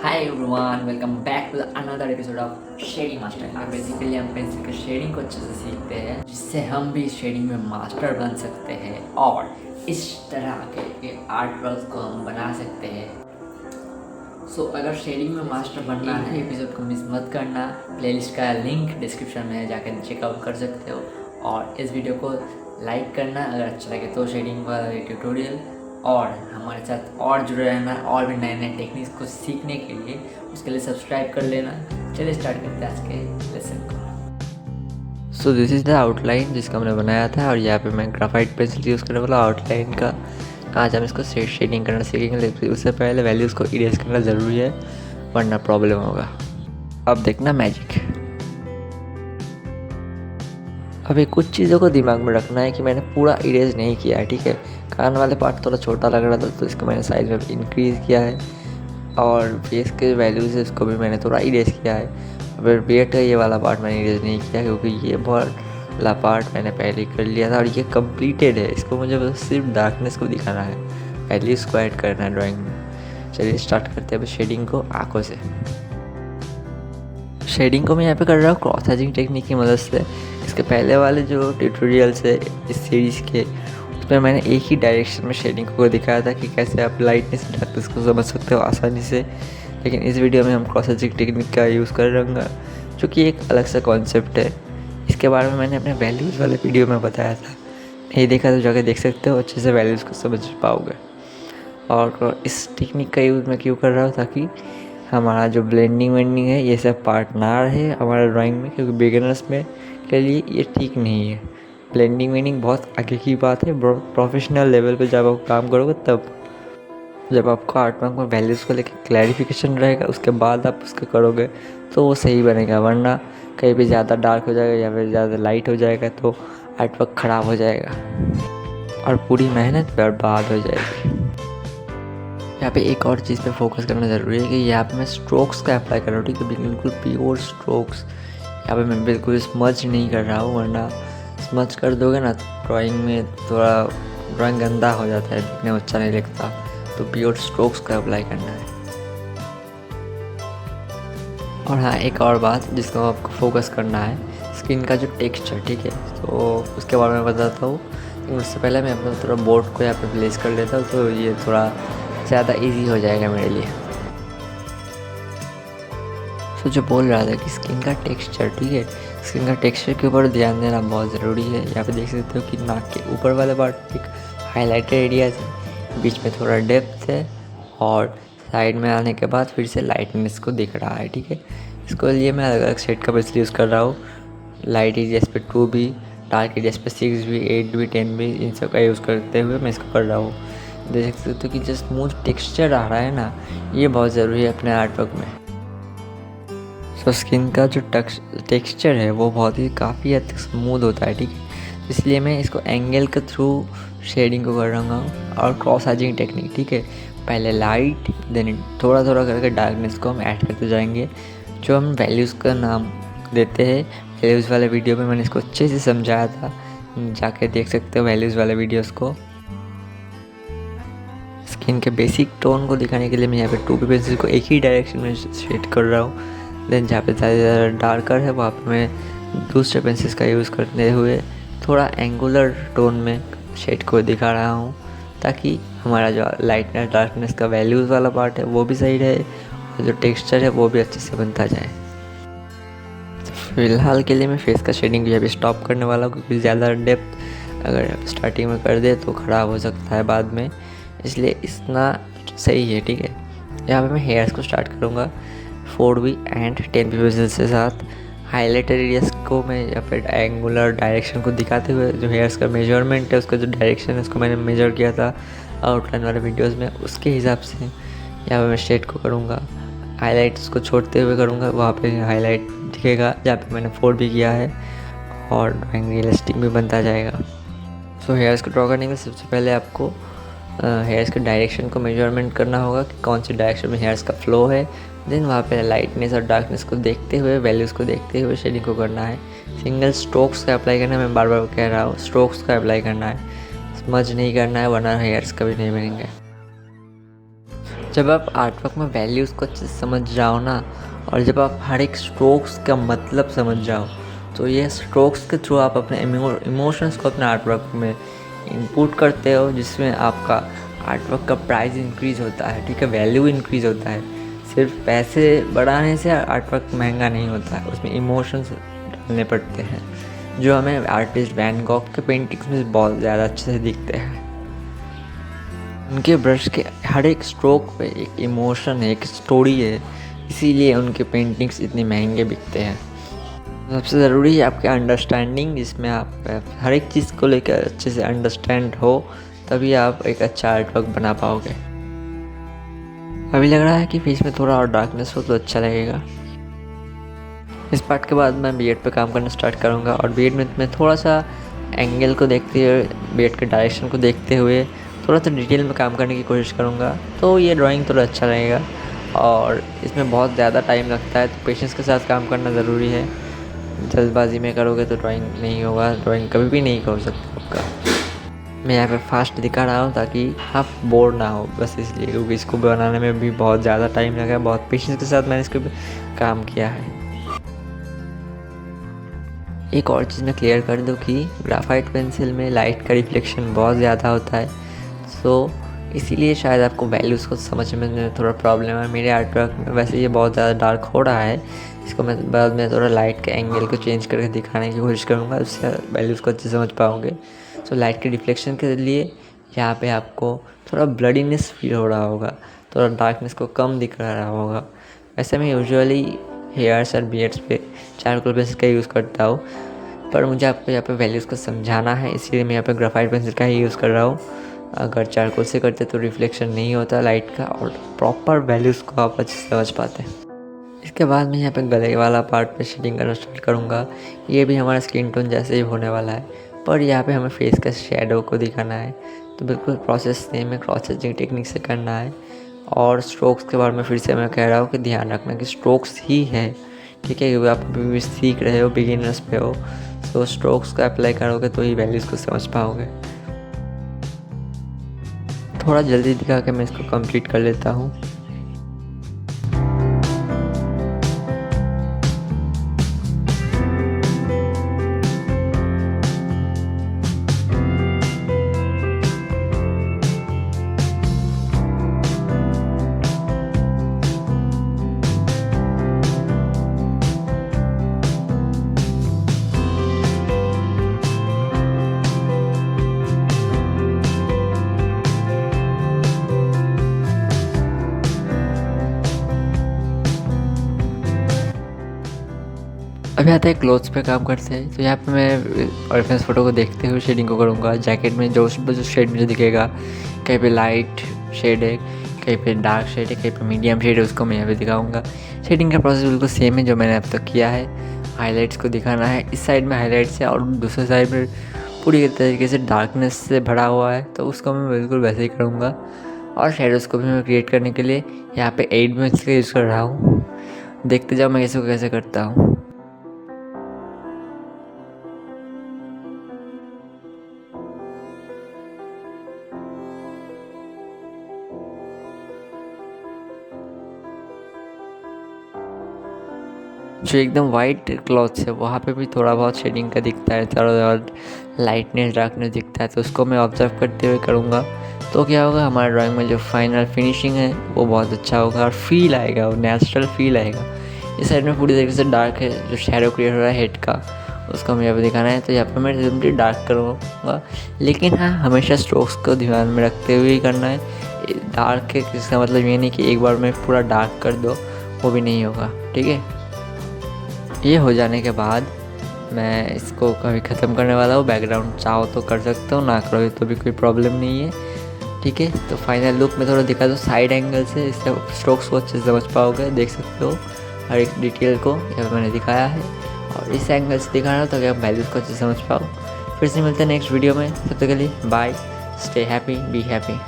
Hi everyone, welcome back to another episode of shading master. Basically हम pencil के shading को अच्छे से सीखते हैं, जिससे हम भी शेडिंग में मास्टर बन सकते हैं और इस तरह के आर्ट वर्क को हम बना सकते हैं। सो अगर शेडिंग में मास्टर बनना है, एपिसोड को मिस मत करना। प्लेलिस्ट का लिंक डिस्क्रिप्शन में है, जाकर चेकआउट कर सकते हो। और इस वीडियो को लाइक करना अगर अच्छा लगे तो, शेडिंग वाला ट्यूटोरियल, और हमारे साथ और जुड़े रहना और भी नए नए टेक्निक्स को सीखने के लिए। उसके लिए सब्सक्राइब कर लेना। चलिए स्टार्ट करते हैं आज के लेसन को। So this is the outline जिसका मैंने बनाया था, और यहाँ पे मैं ग्राफाइट पेंसिल यूज़ करने वाला आउटलाइन का। आज हम इसको शेडिंग करना सीखेंगे, लेकिन उससे पहले वैल्यूज़ को इरेज करना ज़रूरी है, वरना प्रॉब्लम होगा। अब देखना मैजिक। अभी कुछ चीज़ों को दिमाग में रखना है कि मैंने पूरा इरेज नहीं किया है, ठीक है। कान वाले पार्ट थोड़ा छोटा लग रहा था, तो इसको मैंने साइज में इंक्रीज़ किया है, और फेस के वैल्यूज़ है उसको भी मैंने थोड़ा इरेज किया है। अब बेट का ये वाला पार्ट मैंने इरेज नहीं किया, क्योंकि ये वाला पार्ट मैंने पहले कर लिया था और ये कंप्लीटेड है। इसको मुझे बस सिर्फ डार्कनेस को दिखाना है, वैल्यूज़ को ऐड करना है ड्राइंग में। चलिए स्टार्ट करते हैं शेडिंग को आँखों से। शेडिंग को मैं यहाँ पे कर रहा हूँ क्रॉस हैचिंग टेक्निक की मदद से। इसके पहले वाले जो ट्यूटोरियल्स है इस सीरीज़ के, उसमें मैंने एक ही डायरेक्शन में शेडिंग को दिखाया था कि कैसे आप लाइटनेस डार्कनेस को समझ सकते हो आसानी से। लेकिन इस वीडियो में हम क्रॉस हैचिंग टेक्निक का यूज़ कर रहे हैं, जो कि एक अलग सा कॉन्सेप्ट है। इसके बारे में मैंने अपने वैल्यूज़ वाले वीडियो में बताया था, नहीं देखा तो जाकर देख सकते हो, अच्छे से वैल्यूज़ को समझ पाओगे। और इस टेक्निक का यूज़ मैं क्यों कर रहा हूँ, ताकि हमारा जो ब्लेंडिंग वेंडिंग है ये सब पार्ट ना रहे हमारे ड्राइंग में, क्योंकि बिगिनर्स में के लिए ये ठीक नहीं है। ब्लेंडिंग वेंडिंग बहुत आगे की बात है, प्रोफेशनल लेवल पे जब आप काम करोगे तब, जब आपको आर्ट वर्क में वैल्यूज़ को लेकर क्लैरिफिकेशन रहेगा, उसके बाद आप उसको करोगे तो वो सही बनेगा। वरना कहीं भी ज़्यादा डार्क हो जाएगा या फिर ज़्यादा लाइट हो जाएगा तो आर्ट वर्क ख़राब हो जाएगा और पूरी मेहनत बर्बाद हो जाएगी। यहाँ पे एक और चीज़ पे फोकस करना ज़रूरी है कि यहाँ पे मैं स्ट्रोक्स का अप्लाई कर रहा हूँ, ठीक है, बिल्कुल प्योर स्ट्रोक्स। यहाँ पे मैं बिल्कुल स्मच नहीं कर रहा हूँ, वरना स्मच कर दोगे ना तो ड्राइंग में थोड़ा ड्राइंग गंदा हो जाता है, दिखने में अच्छा नहीं लगता। तो प्योर स्ट्रोक्स का अप्लाई करना है। और हाँ, एक और बात जिसको आपको फोकस करना है, स्किन का जो टेक्सचर, ठीक है। तो उसके बारे में बताता हूँ, लेकिन उससे पहले मैं अपना थोड़ा बोर्ड को यहाँ पे प्लेस कर लेता हूँ, तो ये थोड़ा ज़्यादा इजी हो जाएगा मेरे लिए। तो जो बोल रहा था कि स्किन का टेक्सचर, ठीक है, स्किन का टेक्सचर के ऊपर ध्यान देना बहुत ज़रूरी है। यहाँ पे देख सकते हो कि नाक के ऊपर वाला पार्ट एक हाईलाइटेड एरियाज है, बीच में थोड़ा डेप्थ है, और साइड में आने के बाद फिर से लाइटनेस को दिख रहा है, ठीक है। इसको लिए मैं अलग अलग शेड का पेंसिल यूज़ कर रहा हूँ। लाइट एरियाज पे 2B, डार्क एरियाज पे 6B, 8B, 10B, इन सब का यूज़ करते हुए मैं इसको कर रहा हूँ। देख सकते हो कि जो स्मूथ टेक्सचर आ रहा है ना, ये बहुत ज़रूरी है अपने आर्ट वर्क में। सो स्किन का जो टेक्सचर है वो बहुत ही काफ़ी हद तक स्मूथ होता है, ठीक है। इसलिए मैं इसको एंगल के थ्रू शेडिंग को कर रहा हूँ, और क्रॉस हैचिंग टेक्निक, ठीक है। पहले लाइट, देन थोड़ा थोड़ा करके डार्कनेस को हम ऐड करते जाएंगे। जो हम वैल्यूज़ का नाम देते हैं, वैल्यूज़ वाले वीडियो में मैंने इसको अच्छे से समझाया था, जाके देख सकते हो वैल्यूज़ वाले वीडियोज़ को। स्किन के बेसिक टोन को दिखाने के लिए मैं यहाँ पे 2B पेंसिल को एक ही डायरेक्शन में शेड कर रहा हूँ। देन जहाँ पे ज़्यादा डार्कर है वहाँ पे मैं दूसरे पेंसिल्स का यूज़ करते हुए थोड़ा एंगुलर टोन में शेड को दिखा रहा हूँ, ताकि हमारा जो लाइटनेस डार्कनेस का वैल्यूज़ वाला पार्ट है वो भी सही रहे, और जो टेक्सचर है वो भी अच्छे से बनता जाए। फिलहाल के लिए मैं फेस का शेडिंग भी अभी स्टॉप करने वाला हूँ, क्योंकि ज़्यादा डेप्थ अगर स्टार्टिंग में कर दे तो ख़राब हो सकता है बाद में, इसलिए इतना सही है, ठीक है। यहाँ पे मैं हेयर्स को स्टार्ट करूँगा 4B एंड 10B पेंसिल के साथ। हाईलाइटेड एरियाज को मैं या फिर एंगुलर डायरेक्शन को दिखाते हुए, जो हेयर्स का मेजरमेंट है उसका जो डायरेक्शन है उसको मैंने मेजर किया था आउटलाइन वाले वीडियोस में, उसके हिसाब से यहाँ पे मैं शेड को करूँगा। हाईलाइट्स को छोड़ते हुए करूँगा, वहाँ पे हाईलाइट दिखेगा जहाँ पे मैंने 4B किया है, और ड्राइंग रियलिस्टिक भी बनता जाएगा। सो हेयर्स को ड्रॉ करने के लिए सबसे पहले आपको हेयर्स के डायरेक्शन को मेजरमेंट करना होगा कि कौन सी डायरेक्शन में हेयर्स का फ्लो है। देन वहाँ पे लाइटनेस और डार्कनेस को देखते हुए, वैल्यूज़ को देखते हुए शेडिंग को करना है। सिंगल स्ट्रोक्स का अप्लाई करना है, मैं बार बार कह रहा हूँ, स्ट्रोक्स का अप्लाई करना है, स्मज नहीं करना है, वरना हेयर्स कभी नहीं बनेंगे। जब आप आर्टवर्क में वैल्यूज़ को अच्छे से समझ जाओ ना, और जब आप हर एक स्ट्रोक्स का मतलब समझ जाओ, तो ये स्ट्रोक्स के थ्रू आप अपने इमोशंस को अपने आर्टवर्क में इनपुट करते हो, जिसमें आपका आर्टवर्क का प्राइस इंक्रीज़ होता है, ठीक है, वैल्यू इंक्रीज़ होता है। सिर्फ पैसे बढ़ाने से आर्टवर्क महंगा नहीं होता है, उसमें इमोशंस डालने पड़ते हैं, जो हमें आर्टिस्ट वैन गॉग के पेंटिंग्स में बहुत ज़्यादा अच्छे से दिखते हैं। उनके ब्रश के हर एक स्ट्रोक पे एक इमोशन है, एक स्टोरी है, इसीलिए उनके पेंटिंग्स इतने महंगे बिकते हैं। सबसे ज़रूरी है आपकी अंडरस्टैंडिंग, जिसमें आप हर एक चीज़ को लेकर अच्छे से अंडरस्टैंड हो, तभी आप एक अच्छा आर्टवर्क बना पाओगे। अभी लग रहा है कि फेस में थोड़ा और डार्कनेस हो तो अच्छा लगेगा। इस पार्ट के बाद मैं बियर्ड पे काम करना स्टार्ट करूँगा, और बियर्ड में मैं थोड़ा सा एंगल को देखते हुए, बियर्ड के डायरेक्शन को देखते हुए थोड़ा सा डिटेल में काम करने की कोशिश करूँगा, तो ये ड्राइंग थोड़ा अच्छा रहेगा। और इसमें बहुत ज़्यादा टाइम लगता है, तो पेशेंस के साथ काम करना ज़रूरी है। जल्दबाजी में करोगे तो ड्राइंग नहीं होगा, ड्राइंग कभी भी नहीं हो सकता आपका। मैं यहाँ पे फास्ट दिखा रहा हूँ ताकि आप बोर ना हो, बस इसलिए, क्योंकि इसको बनाने में भी बहुत ज़्यादा टाइम लगा है, बहुत पेशेंस के साथ मैंने इसको काम किया है। एक और चीज़ मैं क्लियर कर दूँ कि ग्राफाइट पेंसिल में लाइट का रिफ्लेक्शन बहुत ज़्यादा होता है, तो इसीलिए शायद आपको वैल्यूज़ को समझने में थोड़ा प्रॉब्लम है। मेरे आर्टवर्क में वैसे ये बहुत ज़्यादा डार्क हो रहा है, इसको मैं बाद में थोड़ा लाइट के एंगल को चेंज करके दिखाने की कोशिश करूँगा, उससे वैल्यूज़ को अच्छे से समझ पाओगे। सो लाइट के रिफ्लेक्शन के लिए यहाँ पे आपको थोड़ा ब्लडीनेस फील हो रहा होगा, थोड़ा डार्कनेस को कम दिख रहा होगा। वैसे मैं यूजुअली हेयर्स और बियर्ड्स पे चारकोल पेंसिल का यूज़ करता हूँ, पर मुझे आपको यहाँ पे वैल्यूज़ को समझाना है, इसलिए मैं यहाँ पे ग्राफाइट पेंसिल का ही यूज़ कर रहा हूँ। अगर चारकोल से करते तो रिफ्लेक्शन नहीं होता लाइट का, और प्रॉपर वैल्यूज़ को आप अच्छे से समझ पाते हैं। इसके बाद मैं यहाँ पे गले वाला पार्ट पे शेडिंग करना स्टार्ट करूँगा। ये भी हमारा स्किन टोन जैसे ही होने वाला है, पर यहाँ पे हमें फेस का शेडो को दिखाना है, तो बिल्कुल प्रोसेस सेम है, क्रॉस हैचिंग टेक्निक से करना है। और स्ट्रोक्स के बारे में फिर से मैं कह रहा हूँ कि ध्यान रखना कि स्ट्रोक्स ही है, ठीक है, क्योंकि आप अभी भी सीख रहे हो, बिगिनर्स पे हो, तो स्ट्रोक्स को अप्लाई करोगे तो ही वैल्यूज़ को समझ पाओगे। थोड़ा जल्दी दिखा के मैं इसको कंप्लीट कर लेता हूँ। अभी आता है क्लोथ्स पे काम करते हैं, तो यहाँ पे मैं रेफरेंस फ़ोटो को देखते हुए शेडिंग को करूँगा। जैकेट में जो शेड मुझे दिखेगा, कहीं पे लाइट शेड है, कहीं पे डार्क शेड है, कहीं पे मीडियम शेड है, उसको मैं यहाँ पे दिखाऊंगा। शेडिंग का प्रोसेस बिल्कुल सेम है जो मैंने अब तक किया है। हाईलाइट्स को दिखाना है, इस साइड में हाईलाइट्स है और दूसरे साइड में पूरी तरीके से डार्कनेस से भरा हुआ है, तो उसको मैं बिल्कुल वैसे ही करूँगा। और शेडोज़ को भी मैं क्रिएट करने के लिए यहाँ पे 8 मिनट्स का यूज़ कर रहा हूँ। देखते जाओ मैं इसको कैसे करता हूँ। जो एकदम वाइट क्लॉथ्स है वहाँ पे भी थोड़ा बहुत शेडिंग का दिखता है, थोड़ा बहुत लाइटनेस डार्कनेस दिखता है, तो उसको मैं ऑब्जर्व करते हुए करूँगा। तो क्या होगा, हमारे ड्राइंग में जो फाइनल फिनिशिंग है वो बहुत अच्छा होगा और फील आएगा, वो नेचुरल फील आएगा। इस साइड में पूरी तरीके से डार्क है, जो शैडो क्रिएट हो रहा है हेड का, उसको हमें यहाँ पर दिखाना है, तो यहाँ पर मैं सिंपली डार्क करूँगा। लेकिन हाँ, हमेशा स्ट्रोक्स को ध्यान में रखते हुए ही करना है। डार्क है इसका मतलब ये नहीं कि एक बार में पूरा डार्क कर दो, वो भी नहीं होगा, ठीक है। ये हो जाने के बाद मैं इसको कभी ख़त्म करने वाला हूँ। बैकग्राउंड चाहो तो कर सकते हो, ना करो तो भी कोई प्रॉब्लम नहीं है, ठीक है। तो फाइनल लुक में थोड़ा दिखा दो साइड एंगल से, इससे स्ट्रोक्स को अच्छे से समझ पाओगे। देख सकते हो हर एक डिटेल को यहाँ मैंने दिखाया है, और इस एंगल से दिखा रहा हूँ ताकि आप वैल्यूज़ को अच्छे से समझ पाओ। फिर से मिलते हैं नेक्स्ट वीडियो में, तब तक के लिए bye, stay happy, be happy.